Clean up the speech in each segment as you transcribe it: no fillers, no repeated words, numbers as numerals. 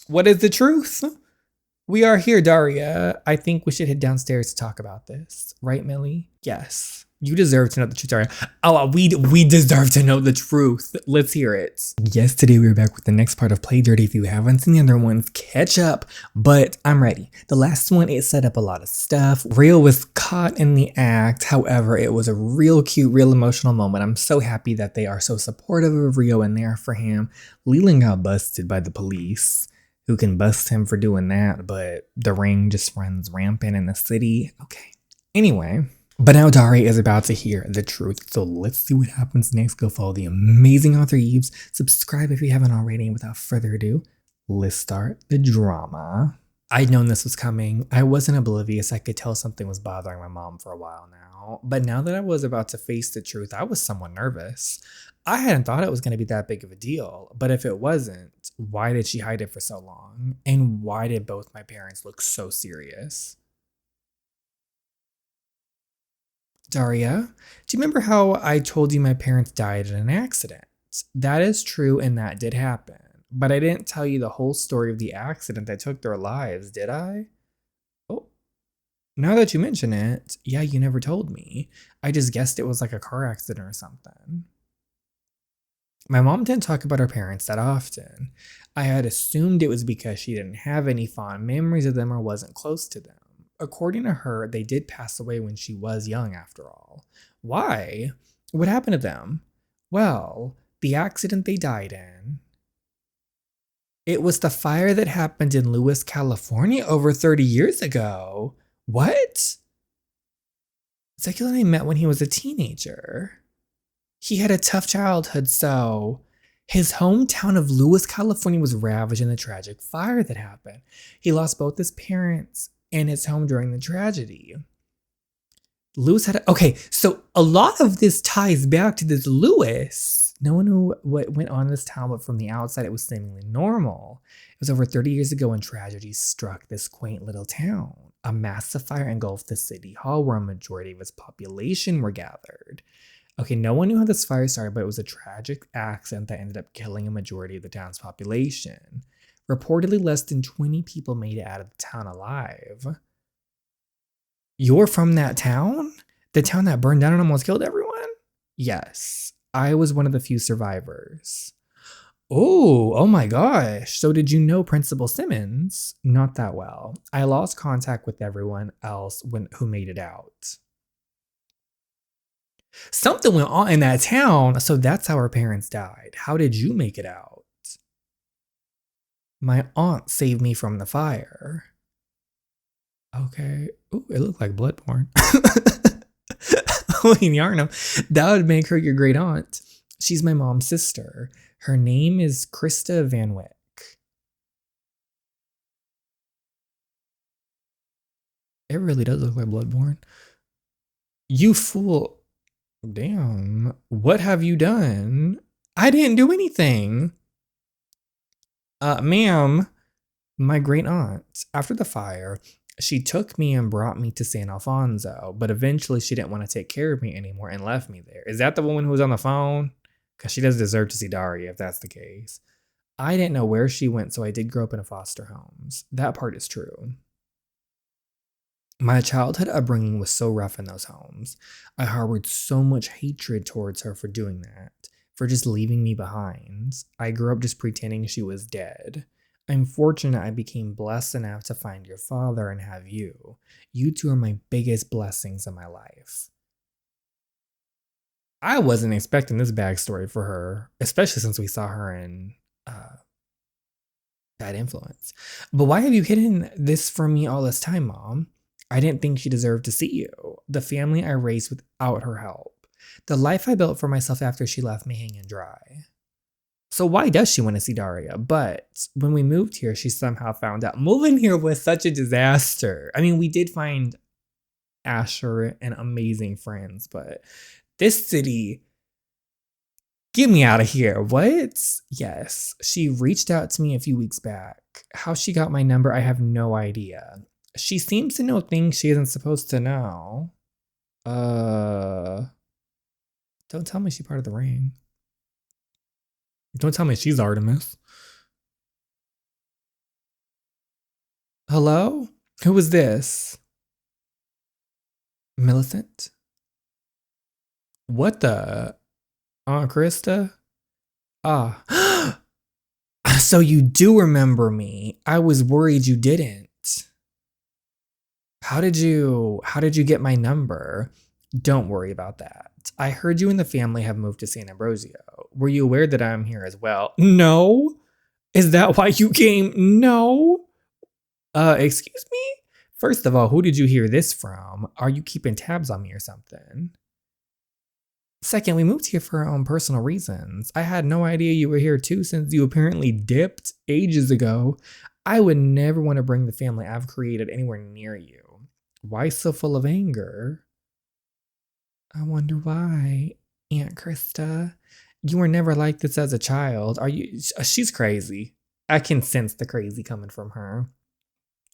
What is the truth? We are here, Daria. I think we should head downstairs to talk about this. Right, Millie? Yes. You deserve to know the truth, Daria. Oh, we deserve to know the truth. Let's hear it. Yes, today we're back with the next part of Play Dirty. If you haven't seen the other ones, catch up. But I'm ready. The last one, it set up a lot of stuff. Rio was caught in the act. However, it was a real cute, real emotional moment. I'm so happy that they are so supportive of Rio and there for him. Leland got busted by the police, who can bust him for doing that, but the ring just runs rampant in the city. Okay. Anyway, but now Daria is about to hear the truth, so let's see what happens next. Go follow the amazing author Eves. Subscribe if you haven't already, and without further ado, let's start the drama. I'd known this was coming. I wasn't oblivious. I could tell something was bothering my mom for a while now. But now that I was about to face the truth, I was somewhat nervous. I hadn't thought it was going to be that big of a deal. But if it wasn't, why did she hide it for so long? And why did both my parents look so serious? Daria, do you remember how I told you my parents died in an accident? That is true, and that did happen. But I didn't tell you the whole story of the accident that took their lives, did I? Oh, now that you mention it, yeah, you never told me. I just guessed it was like a car accident or something. My mom didn't talk about her parents that often. I had assumed it was because she didn't have any fond memories of them or wasn't close to them. According to her, they did pass away when she was young, after all. Why? What happened to them? Well, the accident they died in. It was the fire that happened in Lewis, California over 30 years ago. What? Zeki and I met when he was a teenager. He had a tough childhood, so his hometown of Lewis, California was ravaged in the tragic fire that happened. He lost both his parents and his home during the tragedy. Lewis had okay, so a lot of this ties back to this Lewis. No one knew what went on in this town, but from the outside, it was seemingly normal. It was over 30 years ago when tragedy struck this quaint little town. A massive fire engulfed the city hall where a majority of its population were gathered. Okay, no one knew how this fire started, but it was a tragic accident that ended up killing a majority of the town's population. Reportedly, less than 20 people made it out of the town alive. You're from that town? The town that burned down and almost killed everyone? Yes, I was one of the few survivors. Oh my gosh. So did you know Principal Simmons? Not that well. I lost contact with everyone else who made it out. Something went on in that town, so that's how her parents died. How did you make it out? My aunt saved me from the fire. Okay. Ooh, it looked like Bloodborne. Wait, Yarnum. That would make her your great aunt. She's my mom's sister. Her name is Christa Van Wyck. It really does look like Bloodborne. You fool. Damn. What have you done? I didn't do anything. Ma'am, my great aunt, after the fire, she took me and brought me to San Alfonso, but eventually she didn't want to take care of me anymore and left me there. Is that the woman who was on the phone? Because she does deserve to see Daria if that's the case. I didn't know where she went, so I did grow up in a foster homes. That part is true. My childhood upbringing was so rough in those homes. I harbored so much hatred towards her for doing that, for just leaving me behind. I grew up just pretending she was dead. I'm fortunate I became blessed enough to find your father and have you. You two are my biggest blessings in my life. I wasn't expecting this backstory for her, especially since we saw her in Bad Influence. But why have you hidden this from me all this time, Mom? I didn't think she deserved to see you. The family I raised without her help. The life I built for myself after she left me hanging dry. So why does she want to see Daria? But when we moved here, she somehow found out. Moving here was such a disaster. I mean, we did find Asher and amazing friends, but this city, get me out of here. What? Yes, she reached out to me a few weeks back. How she got my number, I have no idea. She seems to know things she isn't supposed to know. Don't tell me she's part of the ring. Don't tell me she's Artemis. Hello? Who is this? Millicent? What the? Aunt Krista? Ah. So you do remember me. I was worried you didn't. How did you get my number? Don't worry about that. I heard you and the family have moved to San Ambrosio. Were you aware that I'm here as well? No. Is that why you came? No. Excuse me? First of all, who did you hear this from? Are you keeping tabs on me or something? Second, we moved here for our own personal reasons. I had no idea you were here too since you apparently dipped ages ago. I would never want to bring the family I've created anywhere near you. Why so full of anger? I wonder why, Aunt Krista. You were never like this as a child. Are you? She's crazy. I can sense the crazy coming from her.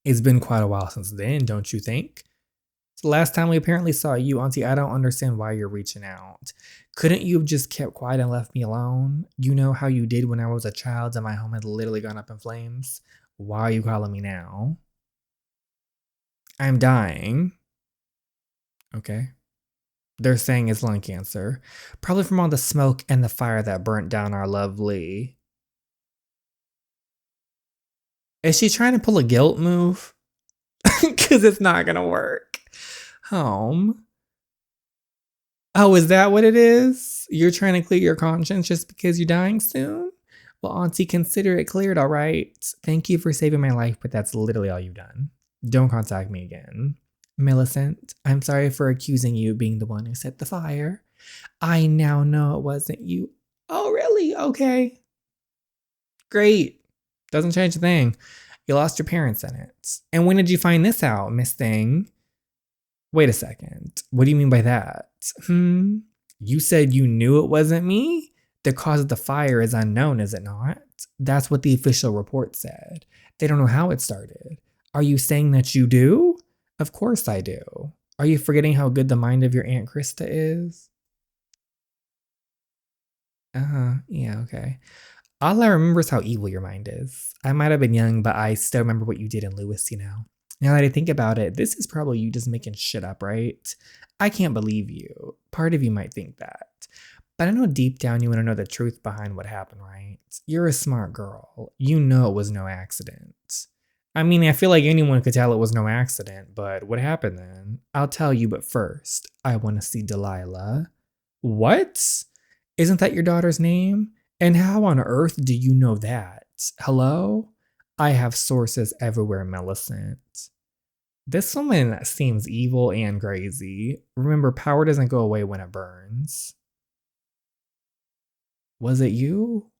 It's been quite a while since then, don't you think? It's the last time we apparently saw you, Auntie. I don't understand why you're reaching out. Couldn't you have just kept quiet and left me alone? You know how you did when I was a child and my home had literally gone up in flames? Why are you calling me now? I'm dying. Okay. They're saying it's lung cancer. Probably from all the smoke and the fire that burnt down our lovely. Is she trying to pull a guilt move? Because it's not going to work. Home. Oh, is that what it is? You're trying to clear your conscience just because you're dying soon? Well, Auntie, consider it cleared, all right? Thank you for saving my life, but that's literally all you've done. Don't contact me again. Millicent, I'm sorry for accusing you of being the one who set the fire. I now know it wasn't you. Oh, really? Okay. Great. Doesn't change a thing. You lost your parents in it. And when did you find this out, Miss Thing? Wait a second. What do you mean by that? You said you knew it wasn't me? The cause of the fire is unknown, is it not? That's what the official report said. They don't know how it started. Are you saying that you do? Of course I do. Are you forgetting how good the mind of your Aunt Krista is? Yeah, okay. All I remember is how evil your mind is. I might have been young, but I still remember what you did in Lewis, you know. Now that I think about it, this is probably you just making shit up, right? I can't believe you. Part of you might think that. But I know deep down you want to know the truth behind what happened, right? You're a smart girl. You know it was no accident. I mean, I feel like anyone could tell it was no accident, but what happened then? I'll tell you, but first, I want to see Delilah. What? Isn't that your daughter's name? And how on earth do you know that? Hello? I have sources everywhere, Millicent. This woman seems evil and crazy. Remember, power doesn't go away when it burns. Was it you?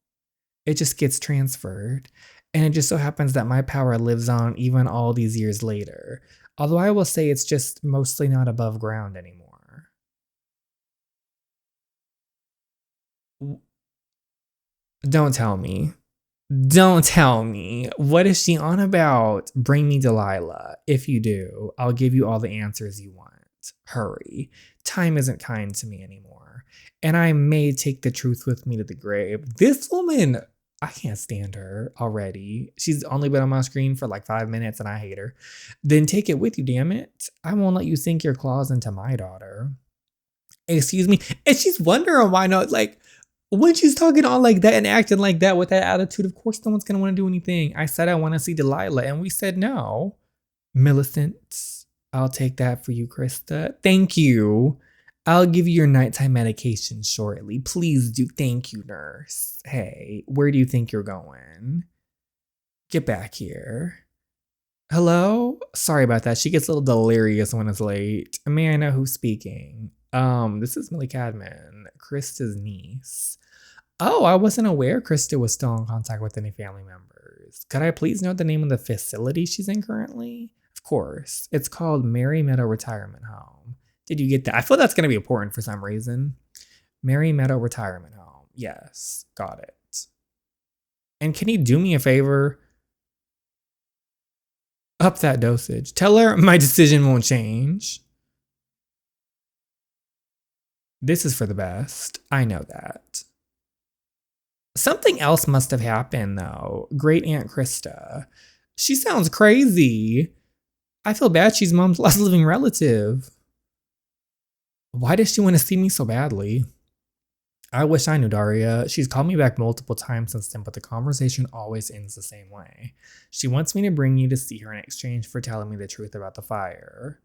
It just gets transferred. And it just so happens that my power lives on even all these years later. Although I will say it's just mostly not above ground anymore. Don't tell me. Don't tell me. What is she on about? Bring me Delilah. If you do, I'll give you all the answers you want. Hurry. Time isn't kind to me anymore. And I may take the truth with me to the grave. This woman, I can't stand her already. She's only been on my screen for like 5 minutes and I hate her. Then take it with you, damn it. I won't let you sink your claws into my daughter. Excuse me. And she's wondering why not, like, when she's talking all like that and acting like that with that attitude, of course no one's going to want to do anything. I said I want to see Delilah, and we said no. Millicent, I'll take that for you, Krista. Thank you. I'll give you your nighttime medication shortly. Please do. Thank you, nurse. Hey, where do you think you're going? Get back here. Hello? Sorry about that. She gets a little delirious when it's late. May I know who's speaking? This is Millie Cadman, Krista's niece. Oh, I wasn't aware Krista was still in contact with any family members. Could I please know the name of the facility she's in currently? Of course. It's called Mary Meadow Retirement Home. Did you get that? I feel that's going to be important for some reason. Mary Meadow Retirement Home. Yes, got it. And can you do me a favor? Up that dosage. Tell her my decision won't change. This is for the best. I know that. Something else must have happened, though. Great Aunt Krista. She sounds crazy. I feel bad she's mom's last living relative. Why does she want to see me so badly? I wish I knew Daria. She's called me back multiple times since then, but the conversation always ends the same way. She wants me to bring you to see her in exchange for telling me the truth about the fire.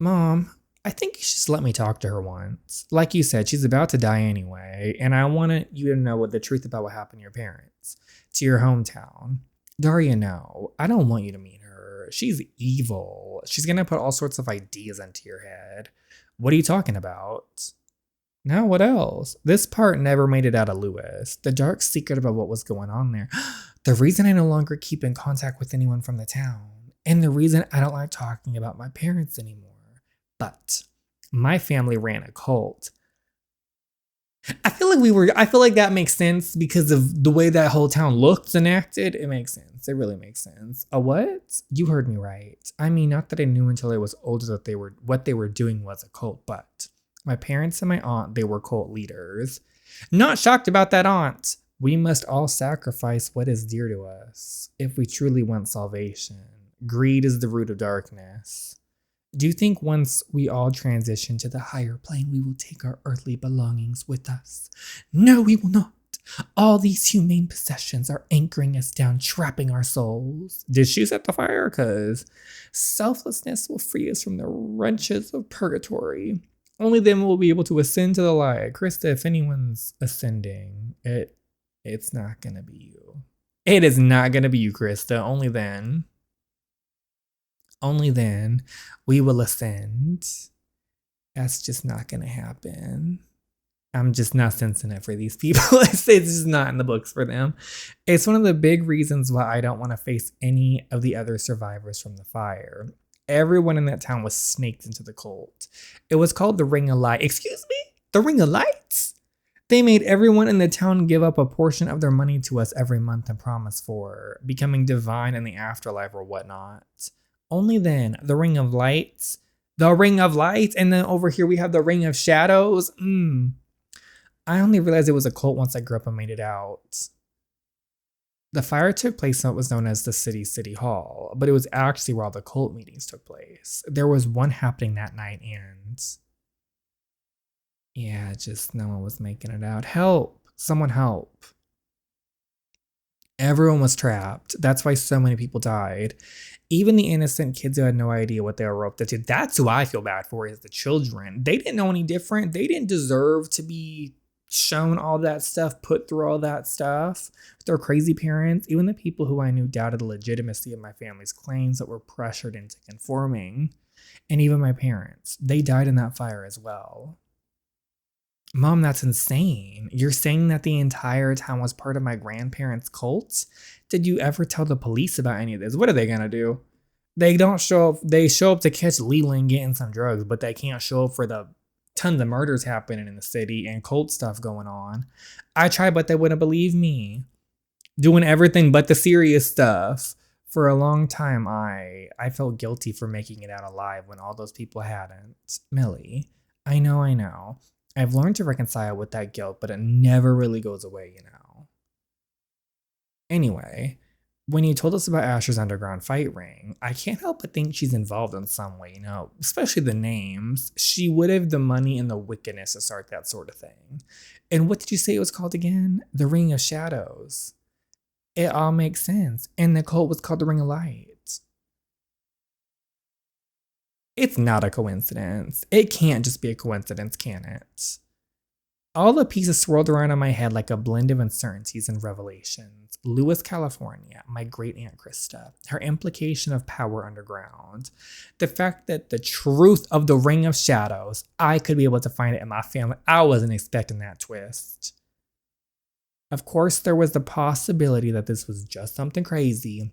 Mom, I think you should just let me talk to her once. Like you said, she's about to die anyway, and I wanted you to know what the truth about what happened to your parents, to your hometown. Daria, no, I don't want you to meet her. She's evil. She's gonna put all sorts of ideas into your head. What are you talking about? Now what else? This part never made it out of Lewis. The dark secret about what was going on there. The reason I no longer keep in contact with anyone from the town. And the reason I don't like talking about my parents anymore. But my family ran a cult. I feel like that makes sense because of the way that whole town looked and acted. It makes sense. It really makes sense. A what? You heard me right. I mean, not that I knew until I was older that what they were doing was a cult, but my parents and my aunt, they were cult leaders. Not shocked about that, aunt. We must all sacrifice what is dear to us if we truly want salvation. Greed is the root of darkness. Do you think once we all transition to the higher plane, we will take our earthly belongings with us? No, we will not. All these humane possessions are anchoring us down, trapping our souls. Did she set the fire? Because selflessness will free us from the wrenches of purgatory. Only then will we be able to ascend to the light. Christa, if anyone's ascending, it's not going to be you. It is not going to be you, Christa. Only then we will ascend. That's just not going to happen. I'm just not sensing it for these people. It's just not in the books for them. It's one of the big reasons why I don't want to face any of the other survivors from the fire. Everyone in that town was snaked into the cult. It was called the Ring of Light. Excuse me? The Ring of Light? They made everyone in the town give up a portion of their money to us every month and promise for becoming divine in the afterlife or whatnot. Only then, the Ring of Lights. The Ring of Lights. And then over here we have the Ring of Shadows. I only realized it was a cult once I grew up and made it out. The fire took place in what was known as the city hall, but it was actually where all the cult meetings took place. There was one happening that night and yeah, just no one was making it out. Help! Someone help. Everyone was trapped. That's why so many people died. Even the innocent kids who had no idea what they were roped into. That's who I feel bad for, is the children. They didn't know any different. They didn't deserve to be shown all that stuff, put through all that stuff with their crazy parents. Even the people who I knew doubted the legitimacy of my family's claims that were pressured into conforming. And even my parents, they died in that fire as well. Mom, that's insane. You're saying that the entire town was part of my grandparents' cult? Did you ever tell the police about any of this? What are they gonna do? They don't show up. They show up to catch Leland getting some drugs, but they can't show up for the tons of murders happening in the city and cult stuff going on. I tried, but they wouldn't believe me. Doing everything but the serious stuff. For a long time, I felt guilty for making it out alive when all those people hadn't. Millie, I know. I've learned to reconcile with that guilt, but it never really goes away, you know. Anyway, when you told us about Asher's underground fight ring, I can't help but think she's involved in some way, you know, especially the names. She would have the money and the wickedness to start that sort of thing. And what did you say it was called again? The Ring of Shadows. It all makes sense. And the cult was called the Ring of Light. It's not a coincidence. It can't just be a coincidence, can it? All the pieces swirled around in my head like a blend of uncertainties and revelations. Lewis, California, my great aunt Christa, her implication of power underground, the fact that the truth of the Ring of Shadows, I could be able to find it in my family. I wasn't expecting that twist. Of course, there was the possibility that this was just something crazy,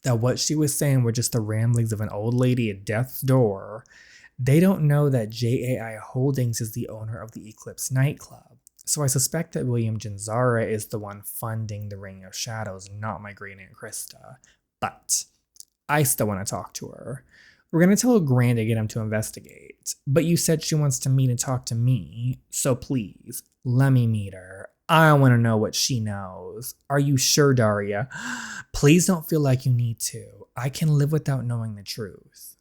that what she was saying were just the ramblings of an old lady at death's door. They don't know that JAI Holdings is the owner of the Eclipse nightclub. So I suspect that William Janzara is the one funding the Ring of Shadows, not my great aunt Christa. But I still want to talk to her. We're going to tell Grant to get him to investigate. But you said she wants to meet and talk to me. So please, let me meet her. I want to know what she knows. Are you sure, Daria? Please don't feel like you need to. I can live without knowing the truth.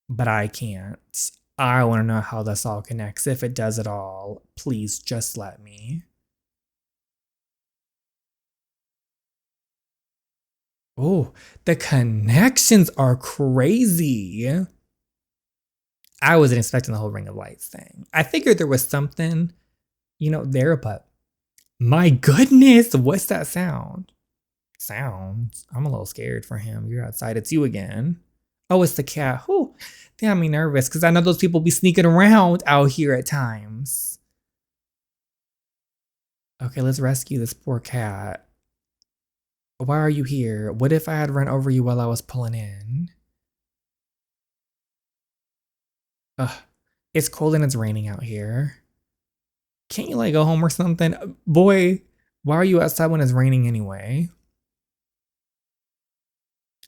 But I can't. I want to know how this all connects. If it does at all, please just let me. Oh, the connections are crazy. I wasn't expecting the whole Ring of Lights thing. I figured there was something, there, but my goodness, what's that sound? Sounds. I'm a little scared for him. You're outside. It's you again. Oh, it's the cat. Oh, they got me nervous because I know those people be sneaking around out here at times. Okay, let's rescue this poor cat. Why are you here? What if I had run over you while I was pulling in? Ugh, it's cold and it's raining out here. Can't you like go home or something? Boy, why are you outside when it's raining anyway?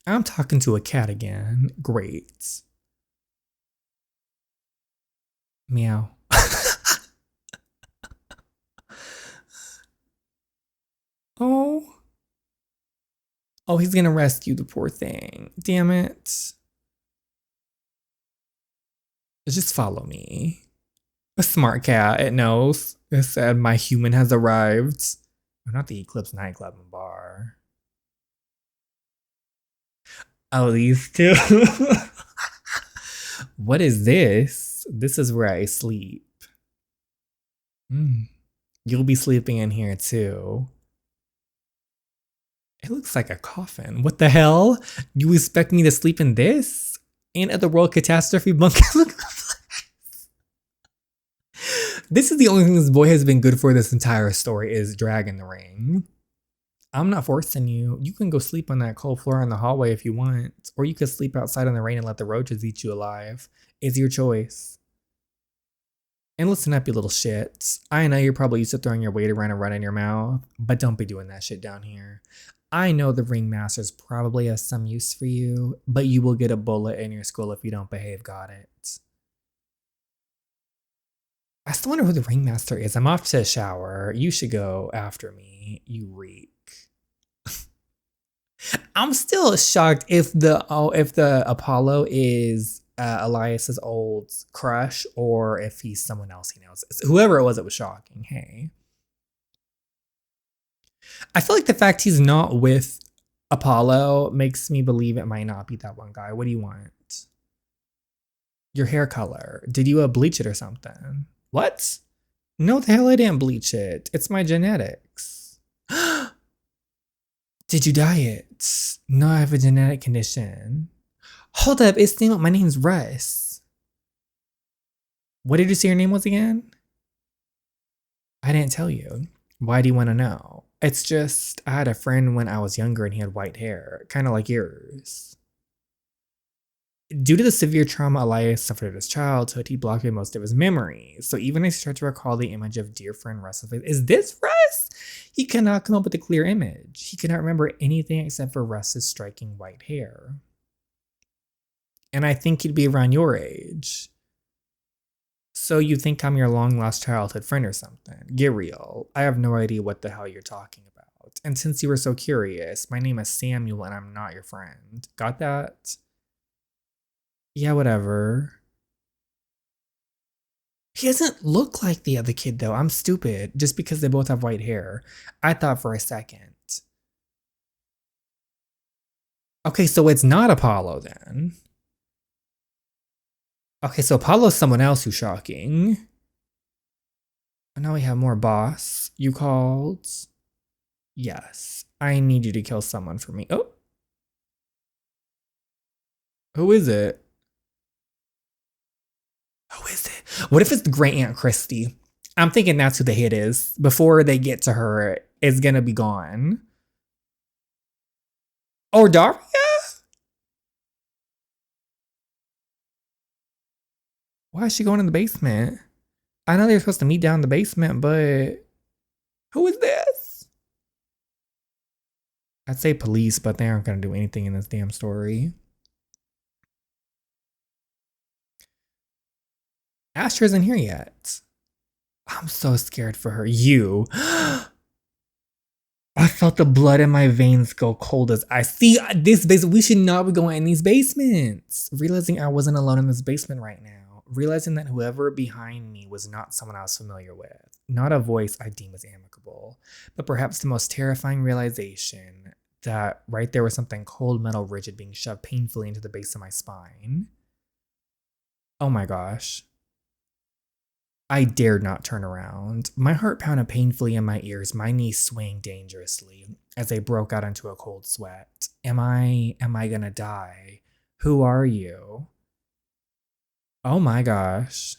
I'm talking to a cat again. Great. Meow. Oh. Oh, he's gonna rescue the poor thing. Damn it. Just follow me. A smart cat, it knows. It said my human has arrived. Oh, not the Eclipse nightclub and bar. Oh, these two. What is this? This is where I sleep. You'll be sleeping in here too. It looks like a coffin. What the hell? You expect me to sleep in this? And at the World Catastrophe Bunker? This is the only thing this boy has been good for this entire story is dragging the ring. I'm not forcing you. You can go sleep on that cold floor in the hallway if you want. Or you could sleep outside in the rain and let the roaches eat you alive. It's your choice. And listen up, you little shits. I know you're probably used to throwing your weight around and running your mouth, but don't be doing that shit down here. I know the ringmasters probably have some use for you, but you will get a bullet in your skull if you don't behave, got it? I still wonder who the ringmaster is. I'm off to a shower. You should go after me. You reek. I'm still shocked if the Apollo is Elias's old crush or if he's someone else he knows. Whoever it was shocking. Hey. I feel like the fact he's not with Apollo makes me believe it might not be that one guy. What do you want? Your hair color. Did you bleach it or something? What? No, the hell I didn't bleach it. It's my genetics. Did you dye it? No, I have a genetic condition. Hold up, my name's Russ. What did you say your name was again? I didn't tell you. Why do you want to know? It's just, I had a friend when I was younger and he had white hair, kind of like yours. Due to the severe trauma Elias suffered in his childhood, he blocked away most of his memories. So even as he tried to recall the image of dear friend Russ's face, is this Russ? He cannot come up with a clear image. He cannot remember anything except for Russ's striking white hair. And I think he'd be around your age. So you think I'm your long-lost childhood friend or something? Get real. I have no idea what the hell you're talking about. And since you were so curious, my name is Samuel and I'm not your friend. Got that? Yeah, whatever. He doesn't look like the other kid though. I'm stupid. Just because they both have white hair. I thought for a second. Okay, so it's not Apollo then. Okay, so Apollo's someone else who's shocking. And now we have more boss. You called? Yes. I need you to kill someone for me. Oh. Who is it? Who is it? What if it's the Great Aunt Christy? I'm thinking that's who the hit is. Before they get to her, it's gonna be gone. Or Daria? Why is she going in the basement? I know they're supposed to meet down in the basement, but who is this? I'd say police, but they aren't gonna do anything in this damn story. Asher isn't here yet. I'm so scared for her. You. I felt the blood in my veins go cold as I see this basement. We should not be going in these basements. Realizing I wasn't alone in this basement right now. Realizing that whoever behind me was not someone I was familiar with. Not a voice I deem as amicable. But perhaps the most terrifying realization that right there was something cold, metal, rigid being shoved painfully into the base of my spine. Oh my gosh. I dared not turn around. My heart pounded painfully in my ears, my knees swaying dangerously as I broke out into a cold sweat. Am I gonna die? Who are you? Oh my gosh.